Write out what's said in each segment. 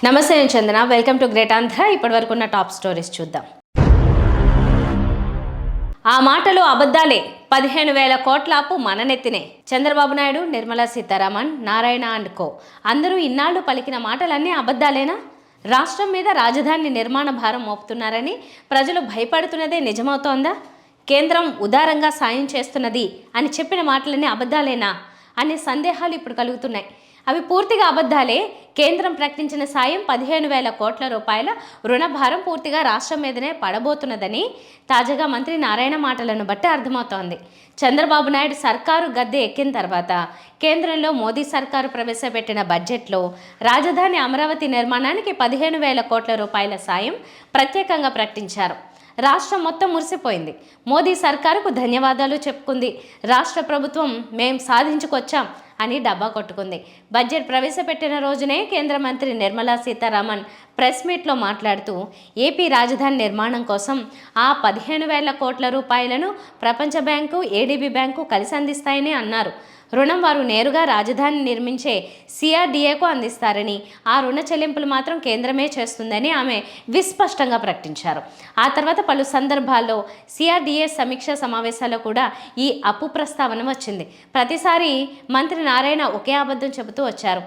నమస్తే నేను Chandana. Welcome to great Andhra. ఇప్పటివరకు ఉన్న టాప్ స్టోరీస్ చూద్దాం. ఆ మాటలు అబద్ధాలే, 15,000 కోట్ల అప్పు మననెత్తినే. చంద్రబాబు నాయుడు, నిర్మలా సీతారామన్, నారాయణ అండ్ కో అందరూ ఇన్నాళ్లు పలికిన మాటలన్నీ అబద్ధాలేనా? రాష్ట్రం మీద రాజధాని నిర్మాణ భారం మోపుతున్నారని ప్రజలు భయపడుతున్నదే నిజమవుతోందా? కేంద్రం ఉదారంగా సాయం చేస్తున్నది అని చెప్పిన మాటలన్నీ అబద్ధాలేనా అనే సందేహాలు ఇప్పుడు కలుగుతున్నాయి. అవి పూర్తిగా అబద్ధాలే. కేంద్రం ప్రకటించిన సాయం 15,000 కోట్ల రూపాయల రుణభారం పూర్తిగా రాష్ట్రం మీదనే పడబోతున్నదని తాజాగా మంత్రి నారాయణ మాటలను బట్టి అర్థమవుతోంది. చంద్రబాబు నాయుడు సర్కారు గద్దె ఎక్కిన తర్వాత కేంద్రంలో మోదీ సర్కారు ప్రవేశపెట్టిన బడ్జెట్లో రాజధాని అమరావతి నిర్మాణానికి 15,000 కోట్ల రూపాయల సాయం ప్రత్యేకంగా ప్రకటించారు. రాష్ట్రం మొత్తం మురిసిపోయింది. మోదీ సర్కారుకు ధన్యవాదాలు చెప్పుకుంది. రాష్ట్ర ప్రభుత్వం మేం సాధించుకొచ్చాం అని డబ్బా కొట్టుకుంది. బడ్జెట్ ప్రవేశపెట్టిన రోజునే కేంద్ర మంత్రి నిర్మలా సీతారామన్ ప్రెస్ మీట్లో మాట్లాడుతూ ఏపీ రాజధాని నిర్మాణం కోసం ఆ 15,000 కోట్ల రూపాయలను ప్రపంచ బ్యాంకు, ఏడీబీ బ్యాంకు కలిసి అందిస్తాయని అన్నారు. రుణం వారు నేరుగా రాజధాని నిర్మించే సిఆర్డీఏకు అందిస్తారని, ఆ రుణ చెల్లింపులు మాత్రం కేంద్రమే చేస్తుందని ఆమె విస్పష్టంగా ప్రకటించారు. ఆ తర్వాత పలు సందర్భాల్లో సిఆర్డీఏ సమీక్ష సమావేశాల్లో కూడా ఈ అప్పు ప్రస్తావన వచ్చింది. ప్రతిసారి మంత్రి నారాయణ ఒకే అబద్ధం చెబుతూ వచ్చారు.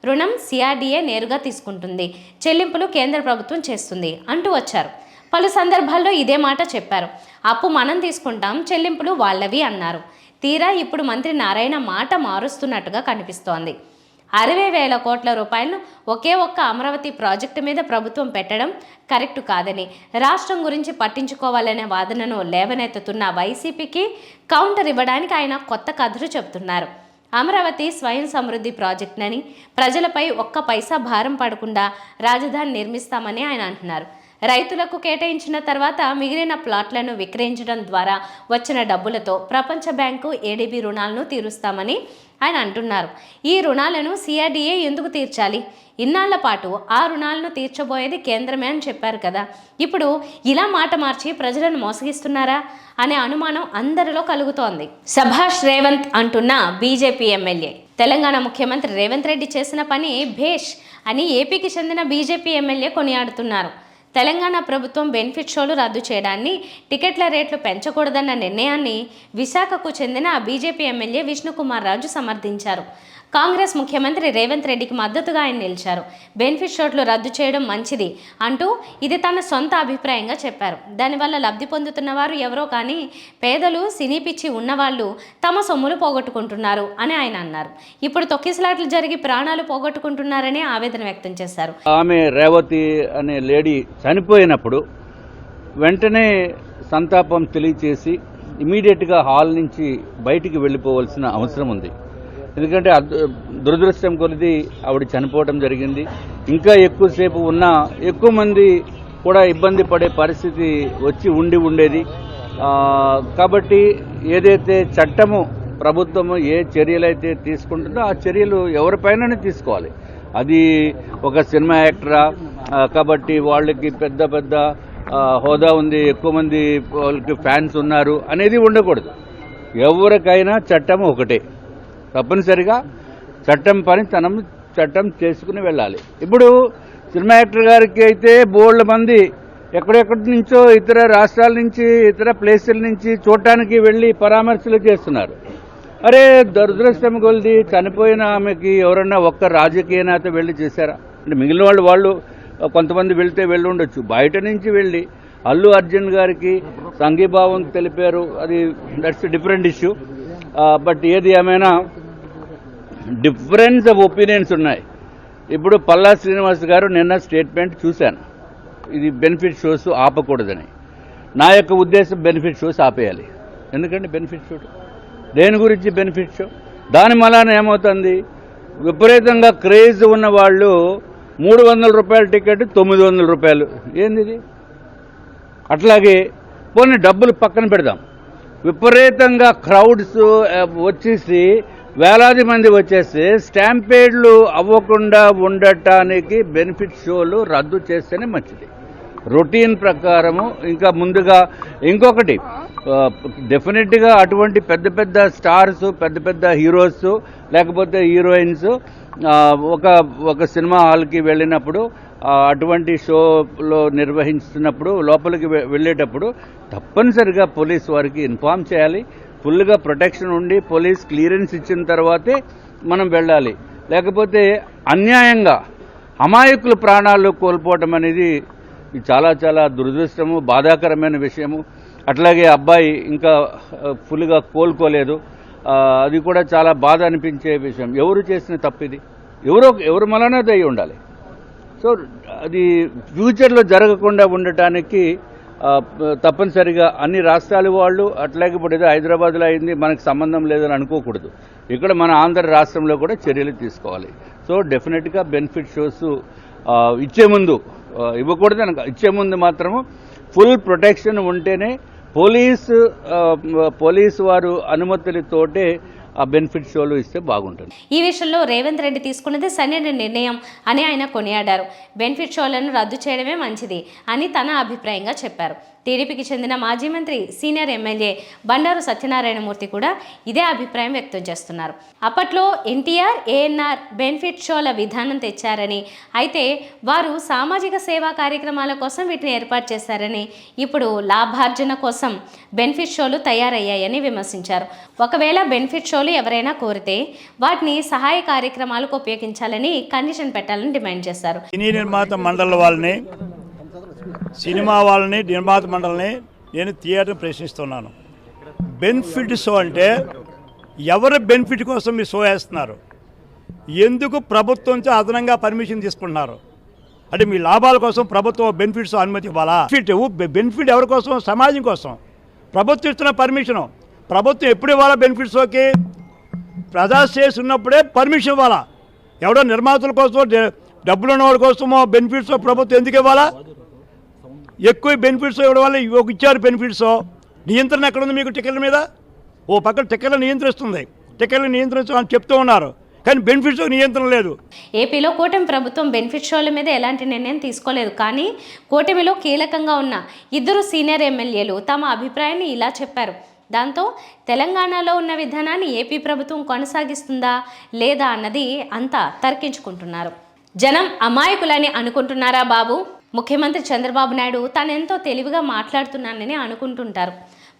రుణం సిఆర్డీఏ నేరుగా తీసుకుంటుంది, చెల్లింపులు కేంద్ర ప్రభుత్వం చేస్తుంది అంటూ వచ్చారు. పలు సందర్భాల్లో ఇదే మాట చెప్పారు. అప్పు మనం తీసుకుంటాం, చెల్లింపులు వాళ్ళవి అన్నారు. తీరా ఇప్పుడు మంత్రి నారాయణ మాట మారుస్తున్నట్టుగా కనిపిస్తోంది. 60,000 కోట్ల రూపాయలను ఒకే ఒక్క అమరావతి ప్రాజెక్టు మీద ప్రభుత్వం పెట్టడం కరెక్టు కాదని, రాష్ట్రం గురించి పట్టించుకోవాలనే వాదనను లేవనెత్తుతున్న వైసీపీకి కౌంటర్ ఇవ్వడానికి ఆయన కొత్త కథలు చెబుతున్నారు. అమరావతి స్వయం సమృద్ధి ప్రాజెక్టునని, ప్రజలపై ఒక్క పైసా భారం పడకుండా రాజధాని నిర్మిస్తామని ఆయన అంటున్నారు. రైతులకు కేటాయించిన తర్వాత మిగిలిన ప్లాట్లను విక్రయించడం ద్వారా వచ్చిన డబ్బులతో ప్రపంచ బ్యాంకు, ఏడీబీ రుణాలను తీరుస్తామని ఆయన అంటున్నారు. ఈ రుణాలను సిఆర్డీఏ ఎందుకు తీర్చాలి? ఇన్నాళ్ల పాటు ఆ రుణాలను తీర్చబోయేది కేంద్రమే అని చెప్పారు కదా. ఇప్పుడు ఇలా మాట మార్చి ప్రజలను మోసగిస్తున్నారా అనే అనుమానం అందరిలో కలుగుతోంది. సభాష్ రేవంత్ అంటున్న బీజేపీ ఎమ్మెల్యే, తెలంగాణ ముఖ్యమంత్రి రేవంత్ రెడ్డి చేసిన పని భేష్ అని ఏపీకి చెందిన బీజేపీ ఎమ్మెల్యే కొనియాడుతున్నారు. తెలంగాణ ప్రభుత్వం బెనిఫిట్ షోలు రద్దు చేయడాన్ని, టికెట్ల రేట్లు పెంచకూడదన్న నిర్ణయాన్ని విశాఖకు చెందిన బీజేపీ ఎమ్మెల్యే విష్ణుకుమార్ రాజు సమర్థించారు. కాంగ్రెస్ ముఖ్యమంత్రి రేవంత్ రెడ్డికి మద్దతుగా ఆయన నిలిచారు. బెనిఫిట్ షోట్లు రద్దు చేయడం మంచిది అంటూ ఇది తన సొంత అభిప్రాయంగా చెప్పారు. దానివల్ల లబ్ధి పొందుతున్న వారు ఎవరో కానీ పేదలు, సినీ పిచ్చి ఉన్నవాళ్ళు తమ సొమ్ములు పోగొట్టుకుంటున్నారు అని ఆయన అన్నారు. ఇప్పుడు తొక్కిసలాట్లు జరిగి ప్రాణాలు పోగొట్టుకుంటున్నారని ఆవేదన వ్యక్తం చేశారు. ఆమె రేవతి అనే లేడీ చనిపోయినప్పుడు వెంటనే సంతాపం తెలియచేసి ఇమీడియట్గా హాల్ నుంచి బయటికి వెళ్ళిపోవాల్సిన అవసరం ఉంది. ఎందుకంటే దురదృష్టం కొలిది ఆవిడ చనిపోవడం జరిగింది. ఇంకా ఎక్కువసేపు ఉన్నా ఎక్కువ మంది కూడా ఇబ్బంది పడే పరిస్థితి వచ్చి ఉండేది. కాబట్టి ఏదైతే చట్టము ప్రభుత్వము ఏ చర్యలైతే తీసుకుంటుందో ఆ చర్యలు ఎవరిపైననే తీసుకోవాలి. అది ఒక సినిమా యాక్టరా కాబట్టి వాళ్ళకి పెద్ద పెద్ద హోదా ఉంది, ఎక్కువ మంది వాళ్ళకి ఫ్యాన్స్ ఉన్నారు అనేది ఉండకూడదు. ఎవరికైనా చట్టం ఒకటే, తప్పనిసరిగా చట్టం చేసుకుని వెళ్ళాలి. ఇప్పుడు సినిమా యాక్టర్ గారికి అయితే బోల్డ్ మంది ఎక్కడెక్కడి నుంచో ఇతర రాష్ట్రాల నుంచి, ఇతర ప్లేసుల నుంచి చూడటానికి వెళ్ళి పరామర్శలు చేస్తున్నారు. అరే దురదృష్టం కొలిది చనిపోయిన ఆమెకి ఎవరన్నా ఒక్క రాజకీయ నేత వెళ్ళి చేశారా? అంటే మిగిలిన వాళ్ళు కొంతమంది వెళ్తే వెళ్ళి ఉండొచ్చు. బయట నుంచి వెళ్ళి అల్లు అర్జున్ గారికి సంఘీభావం తెలిపారు. అది దట్స్ డిఫరెంట్ ఇష్యూ. బట్ ఏది ఏమైనా డిఫరెన్స్ ఆఫ్ ఒపీనియన్స్ ఉన్నాయి. ఇప్పుడు పల్లా శ్రీనివాస్ గారు నిన్న స్టేట్మెంట్ చూశాను, ఇది బెనిఫిట్ షోస్ ఆపకూడదని. నా యొక్క ఉద్దేశం బెనిఫిట్ షోస్ ఆపేయాలి. ఎందుకంటే బెనిఫిట్ షో దేని గురించి బెనిఫిట్ షో? దాని వలన ఏమవుతుంది, విపరీతంగా క్రేజ్ ఉన్న వాళ్ళు 300 రూపాయల టికెట్ 900 రూపాయలు. ఏంది? అట్లాగే పోనీ డబ్బులు పక్కన పెడదాం, విపరీతంగా క్రౌడ్స్ వచ్చేసి వేలాది మంది వచ్చేసి స్టాంపేడ్లు అవ్వకుండా ఉండటానికి బెనిఫిట్ షోలు రద్దు చేస్తేనే మంచిది. రొటీన్ ప్రకారము ఇంకా ముందుగా ఇంకొకటి డెఫినెట్గా అటువంటి పెద్ద పెద్ద స్టార్స్, పెద్ద పెద్ద హీరోస్ లేకపోతే హీరోయిన్స్ ఒక సినిమా హాల్కి వెళ్ళినప్పుడు అటువంటి షోలో నిర్వహిస్తున్నప్పుడు లోపలికి వెళ్ళేటప్పుడు తప్పనిసరిగా పోలీస్ వారికి ఇన్ఫామ్ చేయాలి. ఫుల్గా ప్రొటెక్షన్ ఉండి పోలీస్ క్లియరెన్స్ ఇచ్చిన తర్వాతే మనం వెళ్ళాలి. లేకపోతే అన్యాయంగా అమాయకుల ప్రాణాలు కోల్పోవటం అనేది చాలా చాలా దురదృష్టము, బాధాకరమైన విషయము. అట్లాగే అబ్బాయి ఇంకా ఫుల్గా కోలుకోలేదు. అది కూడా చాలా బాధ అనిపించే విషయం. ఎవరు చేసిన తప్పు ఇది? ఎవరు మలనది అయి ఉండాలి. సో అది ఫ్యూచర్లో జరగకుండా ఉండటానికి తప్పనిసరిగా అన్ని రాష్ట్రాల వాళ్ళు అట్లాగే ఇప్పుడు ఏదో హైదరాబాద్లో అయింది మనకు సంబంధం లేదని అనుకోకూడదు. ఇక్కడ మన ఆంధ్ర రాష్ట్రంలో కూడా చర్యలు తీసుకోవాలి. సో డెఫినెట్గా బెనిఫిట్ షోస్ ఇచ్చే ముందు ఇవ్వకూడదు అనక, ఇచ్చే ముందు మాత్రము ఫుల్ ప్రొటెక్షన్ ఉంటేనే పోలీసు వారు అనుమతులతోటే ఆ బెనిఫిట్ షోలు ఇస్తే బాగుంటుంది. ఈ విషయంలో రేవంత్ రెడ్డి తీసుకున్నది సరైన నిర్ణయం అని ఆయన కొనియాడారు. బెనిఫిట్ షోలను రద్దు చేయడమే మంచిది అని తన అభిప్రాయంగా చెప్పారు. టీడీపీకి చెందిన మాజీ మంత్రి సీనియర్ ఎమ్మెల్యే బండారు సత్యనారాయణమూర్తి కూడా ఇదే అభిప్రాయం వ్యక్తం చేస్తున్నారు. అప్పట్లో ఎన్టీఆర్, ఏఎన్ఆర్ బెనిఫిట్ షోల విధానం తెచ్చారని, అయితే వారు సామాజిక సేవా కార్యక్రమాల కోసం వీటిని ఏర్పాటు చేశారని, ఇప్పుడు లాభార్జన కోసం బెనిఫిట్ షోలు తయారయ్యాయని విమర్శించారు. ఒకవేళ బెనిఫిట్ షోలు ఎవరైనా కోరితే వాటిని సహాయ కార్యక్రమాలకు ఉపయోగించాలని కండిషన్ పెట్టాలని డిమాండ్ చేశారు. సినిమా వాళ్ళని నిర్మాత మండలిని నేను థియేటర్ ప్రశ్నిస్తున్నాను. బెనిఫిట్ షో అంటే ఎవరి బెనిఫిట్ కోసం మీరు షో వేస్తున్నారు? ఎందుకు ప్రభుత్వంతో అదనంగా పర్మిషన్ తీసుకుంటున్నారు? అంటే మీ లాభాల కోసం ప్రభుత్వం బెనిఫిట్స్ అనుమతి ఇవ్వాలా? బెనిఫిట్ ఎవరి కోసం? సమాజం కోసం. ప్రభుత్వం ఇస్తున్న పర్మిషను ప్రభుత్వం ఎప్పుడు ఇవ్వాలా? బెనిఫిట్ షోకి ప్రజాశ్రేయస్ ఉన్నప్పుడే పర్మిషన్ ఇవ్వాలా. ఎవడో నిర్మాతల కోసం, డబ్బులు ఉన్న వాళ్ళ కోసమో బెనిఫిట్స్ ప్రభుత్వం ఎందుకు ఇవ్వాలా? ఎక్కువ బెనిఫిట్స్ ఇవ్వడం వల్ల ఇచ్చారు బెనిఫిట్స్. నియంత్రణ ఎక్కడుంది మీకు టికెట్ల మీద? ఓ పక్కన టికెట్లు నియంత్రిస్తుంది, టికెట్లు నియంత్రించమని చెప్తూ ఉన్నారు, కానీ బెనిఫిట్స్ నియంత్రణ లేదు. ఏపీలో కూటమి ప్రభుత్వం బెనిఫిట్ షోల మీద ఎలాంటి నిర్ణయం తీసుకోలేదు. కానీ కూటమిలో కీలకంగా ఉన్న ఇద్దరు సీనియర్ ఎమ్మెల్యేలు తమ అభిప్రాయాన్ని ఇలా చెప్పారు. దాంతో తెలంగాణలో ఉన్న విధానాన్ని ఏపీ ప్రభుత్వం కొనసాగిస్తుందా లేదా అన్నది అంతా తర్కించుకుంటున్నారు. జనం అమాయకులని అనుకుంటున్నారా బాబు? ముఖ్యమంత్రి చంద్రబాబు నాయుడు తానెంతో తెలివిగా మాట్లాడుతున్నానని అనుకుంటుంటారు.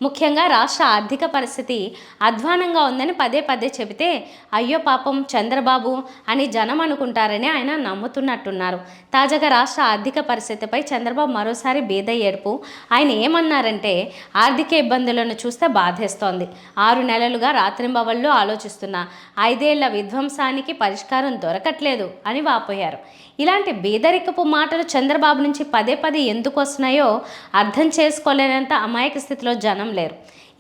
ముఖ్యంగా రాష్ట్ర ఆర్థిక పరిస్థితి అధ్వానంగా ఉందని పదే పదే చెబితే అయ్యో పాపం చంద్రబాబు అని జనం అనుకుంటారని ఆయన నమ్ముతున్నట్టున్నారు. తాజాగా రాష్ట్ర ఆర్థిక పరిస్థితిపై చంద్రబాబు మరోసారి బీద ఏడుపు. ఆయన ఏమన్నారంటే, ఆర్థిక ఇబ్బందులను చూస్తే బాధేస్తోంది. 6 నెలలుగా రాత్రింబవళ్ళు ఆలోచిస్తున్నా, 5 ఏళ్ల విధ్వంసానికి పరిష్కారం దొరకట్లేదు అని వాపోయారు. ఇలాంటి బీదరికపు మాటలు చంద్రబాబు నుంచి పదే పదే ఎందుకు వస్తున్నాయో అర్థం చేసుకోలేనంత అమాయక స్థితిలో జనం లేరు.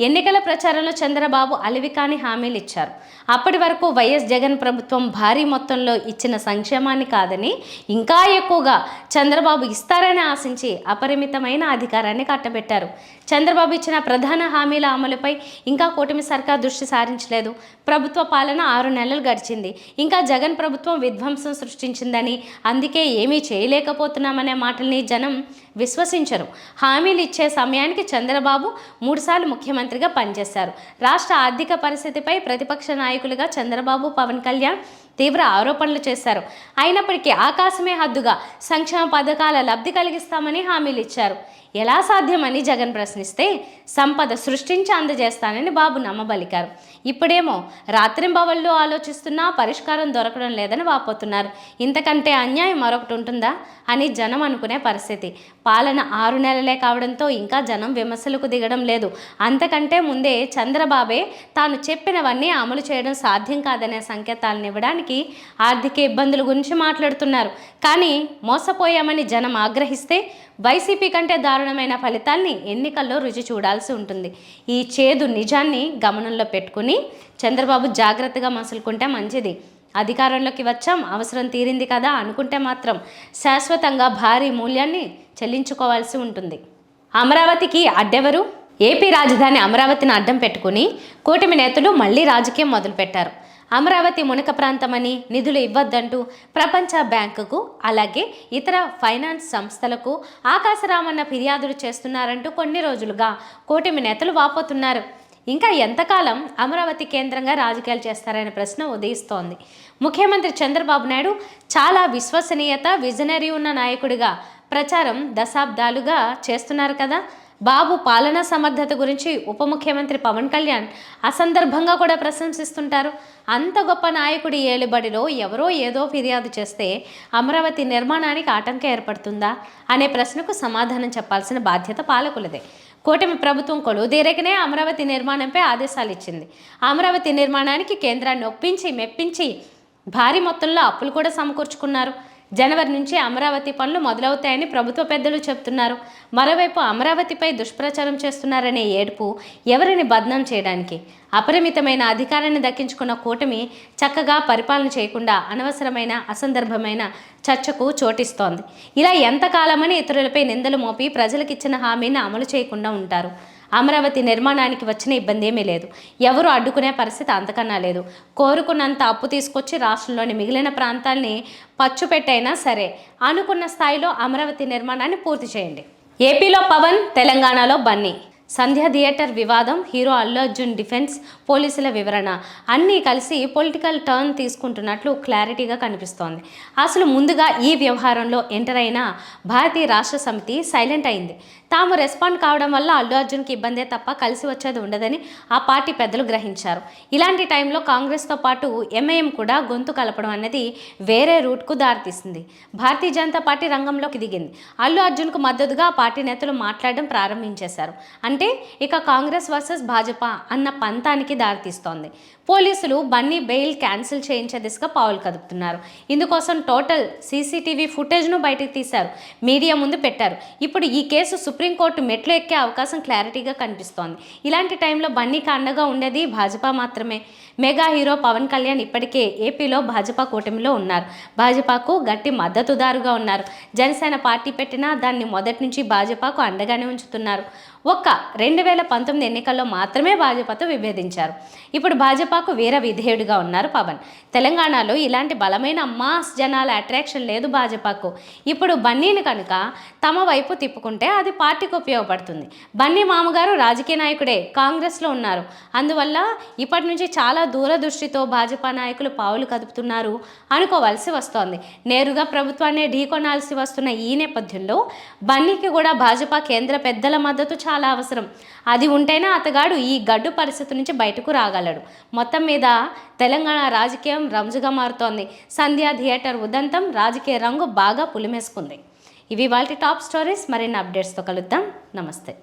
ఎన్నికల ప్రచారంలో చంద్రబాబు అలివికాని హామీలు ఇచ్చారు. అప్పటి వరకు వైఎస్ జగన్ ప్రభుత్వం భారీ మొత్తంలో ఇచ్చిన సంక్షేమాన్ని కాదని ఇంకా ఎక్కువగా చంద్రబాబు ఇస్తారని ఆశించి అపరిమితమైన అధికారాన్ని కట్టబెట్టారు. చంద్రబాబు ఇచ్చిన ప్రధాన హామీల అమలుపై ఇంకా కూటమి సర్కార్ దృష్టి సారించలేదు. ప్రభుత్వ పాలన 6 నెలలు గడిచింది. ఇంకా జగన్ ప్రభుత్వం విధ్వంసం సృష్టించిందని, అందుకే ఏమీ చేయలేకపోతున్నామనే మాటల్ని జనం విశ్వసించరు. హామీలు ఇచ్చే సమయానికి చంద్రబాబు 3 సార్లు ముఖ్యమంత్రిగా పనిచేశారు. రాష్ట్ర ఆర్థిక పరిస్థితిపై ప్రతిపక్ష నాయకులుగా చంద్రబాబు, పవన్ కళ్యాణ్ తీవ్ర ఆరోపణలు చేశారు. అయినప్పటికీ ఆకాశమే హద్దుగా సంక్షేమ పథకాల లబ్ధి కలిగిస్తామని హామీలు ఇచ్చారు. ఎలా సాధ్యమని జగన్ ప్రశ్నిస్తే సంపద సృష్టించి అందజేస్తానని బాబు నమ్మబలికారు. ఇప్పుడేమో రాత్రింబవళ్ళు ఆలోచిస్తున్నా పరిష్కారం దొరకడం లేదని వాపోతున్నారు. ఇంతకంటే అన్యాయం మరొకటి ఉంటుందా అని జనం అనుకునే పరిస్థితి. పాలన 6 నెలలే కావడంతో ఇంకా జనం విమర్శలకు దిగడం లేదు. అంతకంటే ముందే చంద్రబాబే తాను చెప్పినవన్నీ అమలు చేయడం సాధ్యం కాదనే సంకేతాలను ఇవ్వడానికి ఆర్థిక ఇబ్బందుల గురించి మాట్లాడుతున్నారు. కానీ మోసపోయామని జనం ఆగ్రహిస్తే వైసీపీ కంటే దారుణమైన ఫలితాల్ని ఎన్నికల్లో రుచి చూడాల్సి ఉంటుంది. ఈ చేదు నిజాన్ని గమనంలో పెట్టుకుని చంద్రబాబు జాగ్రత్తగా మసులుకుంటే మంచిది. అధికారంలోకి వచ్చాం, అవసరం తీరింది కదా అనుకుంటే మాత్రం శాశ్వతంగా భారీ మూల్యాన్ని చెల్లించుకోవాల్సి ఉంటుంది. అమరావతికి అడ్డెవరు? ఏపీ రాజధాని అమరావతిని అడ్డం పెట్టుకుని కూటమి నేతలు మళ్లీ రాజకీయం మొదలుపెట్టారు. అమరావతి మునక ప్రాంతమని, నిధులు ఇవ్వద్దంటూ ప్రపంచ బ్యాంకుకు అలాగే ఇతర ఫైనాన్స్ సంస్థలకు ఆకాశరామన్న ఫిర్యాదులు చేస్తున్నారంటూ కొన్ని రోజులుగా కూటమి నేతలు వాపోతున్నారు. ఇంకా ఎంతకాలం అమరావతి కేంద్రంగా రాజకీయాలు చేస్తారనే ప్రశ్న ఉదయిస్తోంది. ముఖ్యమంత్రి చంద్రబాబు నాయుడు చాలా విశ్వసనీయత, విజనరీ ఉన్న నాయకుడిగా ప్రచారం దశాబ్దాలుగా చేస్తున్నారు కదా. బాబు పాలనా సమర్థత గురించి ఉప ముఖ్యమంత్రి పవన్ కళ్యాణ్ అసందర్భంగా కూడా ప్రశంసిస్తుంటారు. అంత గొప్ప నాయకుడి ఏలుబడిలో ఎవరో ఏదో ఫిర్యాదు చేస్తే అమరావతి నిర్మాణానికి ఆటంకం ఏర్పడుతుందా అనే ప్రశ్నకు సమాధానం చెప్పాల్సిన బాధ్యత పాలకులదే. కూటమి ప్రభుత్వం కొలువుదీరకనే అమరావతి నిర్మాణంపై ఆదేశాలు ఇచ్చింది. అమరావతి నిర్మాణానికి కేంద్రాన్ని ఒప్పించి మెప్పించి భారీ మొత్తంలో అప్పులు కూడా సమకూర్చుకున్నారు. జనవరి నుంచి అమరావతి పనులు మొదలవుతాయని ప్రభుత్వ పెద్దలు చెబుతున్నారు. మరోవైపు అమరావతిపై దుష్ప్రచారం చేస్తున్నారనే ఏడుపు ఎవరిని బద్నాం చేయడానికి? అపరిమితమైన అధికారాన్ని దక్కించుకున్న కూటమి చక్కగా పరిపాలన చేయకుండా అనవసరమైన అసందర్భమైన చర్చకు చోటిస్తోంది. ఇలా ఎంతకాలమని ఇతరులపై నిందలు మోపి ప్రజలకిచ్చిన హామీని అమలు చేయకుండా ఉంటారు? అమరావతి నిర్మాణానికి వచ్చిన ఇబ్బంది ఏమీ లేదు. ఎవరు అడ్డుకునే పరిస్థితి అంతకన్నా లేదు. కోరుకున్నంత అప్పు తీసుకొచ్చి రాష్ట్రంలోని మిగిలిన ప్రాంతాల్ని పచ్చుపెట్టైనా సరే అనుకున్న స్థాయిలో అమరావతి నిర్మాణాన్ని పూర్తి చేయండి. ఏపీలో పవన్, తెలంగాణలో బన్నీ. సంధ్య థియేటర్ వివాదం, హీరో అల్లు అర్జున్ డిఫెన్స్, పోలీసుల వివరణ అన్నీ కలిసి పొలిటికల్ టర్న్ తీసుకుంటున్నట్లు క్లారిటీగా కనిపిస్తోంది. అసలు ముందుగా ఈ వ్యవహారంలో ఎంటర్ అయిన భారతీయ రాష్ట్ర సమితి సైలెంట్ అయింది. తాము రెస్పాండ్ కావడం వల్ల అల్లు అర్జున్కి ఇబ్బందే తప్ప కలిసి వచ్చేది ఉండదని ఆ పార్టీ పెద్దలు గ్రహించారు. ఇలాంటి టైంలో కాంగ్రెస్తో పాటు ఎంఐఎం కూడా గొంతు కలపడం అనేది వేరే రూట్కు దారితీసింది. భారతీయ జనతా పార్టీ రంగంలోకి దిగింది. అల్లు అర్జున్కు మద్దతుగా ఆ పార్టీ నేతలు మాట్లాడడం ప్రారంభించేశారు. అంటే ఇక కాంగ్రెస్ వర్సెస్ భాజపా అన్న పంతానికి దారితీస్తోంది. పోలీసులు బన్నీ బెయిల్ క్యాన్సిల్ చేయించే దిశగా పావులు కదుపుతున్నారు. ఇందుకోసం టోటల్ సీసీటీవీ ఫుటేజ్ను బయటకు తీశారు, మీడియా ముందు పెట్టారు. ఇప్పుడు ఈ కేసు సుప్రీంకోర్టు మెట్లు ఎక్కే అవకాశం క్లారిటీగా కనిపిస్తోంది. ఇలాంటి టైంలో బన్నీకి అండగా ఉండేది భాజపా మాత్రమే. మెగా హీరో పవన్ కళ్యాణ్ ఇప్పటికే ఏపీలో భాజపా కూటమిలో ఉన్నారు. భాజపాకు గట్టి మద్దతుదారుగా ఉన్నారు. జనసేన పార్టీ పెట్టినా దాన్ని మొదటి నుంచి భాజపాకు అండగానే ఉంచుతున్నారు. ఒక్క 2019 ఎన్నికల్లో మాత్రమే భాజపాతో విభేదించారు. ఇప్పుడు భాజపాకు వీర విధేయుడిగా ఉన్నారు పవన్. తెలంగాణలో ఇలాంటి బలమైన మాస్ జనాల అట్రాక్షన్ లేదు భాజపాకు. ఇప్పుడు బన్నీని కనుక తమ వైపు తిప్పుకుంటే అది పార్టీకి ఉపయోగపడుతుంది. బన్నీ మామగారు రాజకీయ నాయకుడే, కాంగ్రెస్లో ఉన్నారు. అందువల్ల ఇప్పటి నుంచి చాలా దూరదృష్టితో భాజపా నాయకులు పావులు కదుపుతున్నారు అనుకోవాల్సి వస్తోంది. నేరుగా ప్రభుత్వాన్ని ఢీకొనాల్సి వస్తున్న ఈ నేపథ్యంలో బన్నీకి కూడా భాజపా కేంద్ర పెద్దల మద్దతు చాలా అవసరం. అది ఉంటేనే అతగాడు ఈ గడ్డు పరిస్థితి నుంచి బయటకు రాగలడు. మొత్తం మీద తెలంగాణ రాజకీయం రంజుగా మారుతోంది. సంధ్య థియేటర్ ఉదంతం రాజకీయ రంగు బాగా పులిమేసుకుంది. ఇవి వాటి టాప్ స్టోరీస్. మరిన్ని అప్డేట్స్తో కలుద్దాం. నమస్తే.